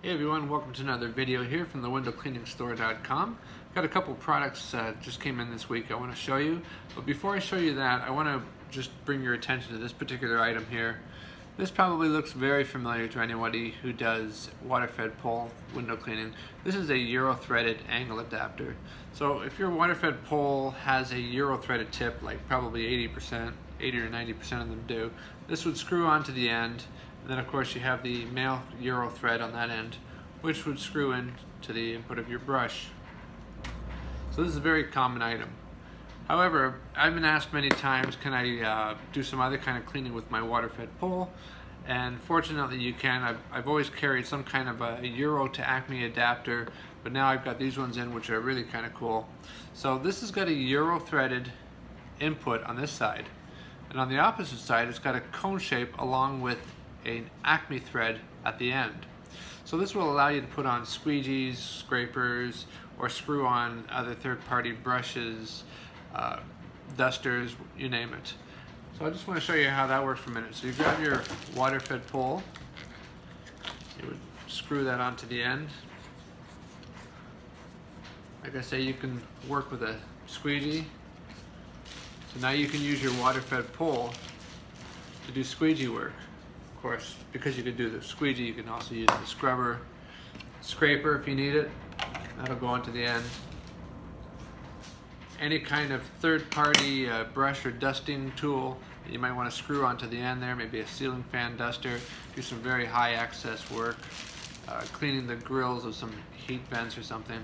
Hey everyone, welcome to another video here from the windowcleaningstore.com. Got a couple products just came in this week I want to show you. But before I show you that, I want to just bring your attention to this particular item here. This probably looks very familiar to anybody who does water-fed pole window cleaning. This is a Euro-threaded angle adapter. So if your water-fed pole has a Euro-threaded tip, like probably 80% or 90% of them do, this would screw onto the end. And then of course you have the male Euro thread on that end, which would screw in to the input of your brush. So this is a very common item. However, I've been asked many times, can I do some other kind of cleaning with my water-fed pole? And fortunately you can. I've always carried some kind of a Euro to Acme adapter, but now I've got these ones in which are really kind of cool. So this has got a Euro threaded input on this side, and on the opposite side it's got a cone shape along with an Acme thread at the end. So this will allow you to put on squeegees, scrapers, or screw on other third-party brushes, dusters, you name it. So I just want to show you how that works for a minute. So you grab your water-fed pole, you would screw that onto the end. Like I say, you can work with a squeegee. So now you can use your water-fed pole to do squeegee work. Of course, because you could do the squeegee, you can also use the scrubber, scraper if you need it. That'll go onto the end. Any kind of third-party brush or dusting tool that you might want to screw onto the end there, maybe a ceiling fan duster, do some very high access work, cleaning the grills of some heat vents or something.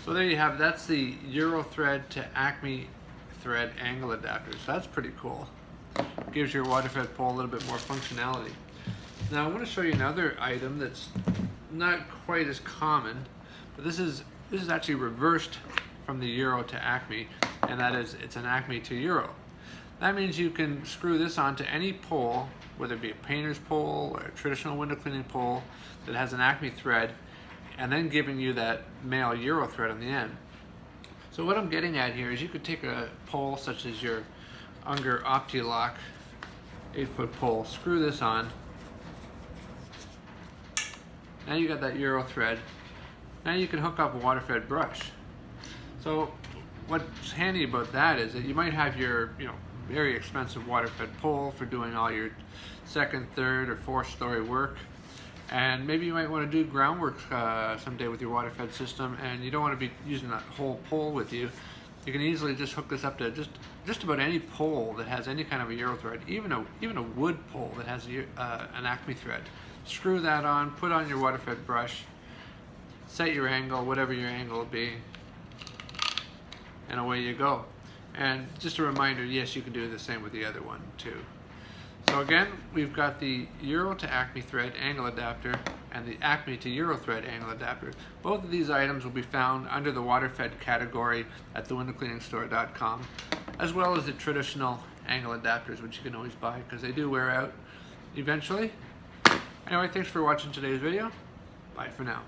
So there you have, that's the Euro thread to Acme thread angle adapter. So that's pretty cool. Gives your water-fed pole a little bit more functionality. Now I want to show you another item that's not quite as common, but this is actually reversed from the Euro to Acme, and that is, it's an Acme to Euro. That means you can screw this onto any pole, whether it be a painter's pole or a traditional window cleaning pole that has an Acme thread, and then giving you that male Euro thread on the end. So what I'm getting at here is you could take a pole such as your Unger OptiLock 8-foot pole, screw this on. Now you got that Euro thread. Now you can hook up a water-fed brush. So what's handy about that is that you might have your very expensive water-fed pole for doing all your second, third, or fourth story work, and maybe you might want to do groundwork someday with your water-fed system, and you don't want to be using that whole pole with you. You can easily just hook this up to just about any pole that has any kind of a Euro thread, even a wood pole that has an Acme thread. Screw that on, put on your water-fed brush, set your angle, whatever your angle will be, and away you go. And just a reminder, yes, you can do the same with the other one too. So again, we've got the Euro to Acme thread angle adapter and the Acme to Euro thread angle adapter. Both of these items will be found under the water-fed category at thewindowcleaningstore.com, as well as the traditional angle adapters, which you can always buy because they do wear out eventually. Anyway, thanks for watching today's video. Bye for now.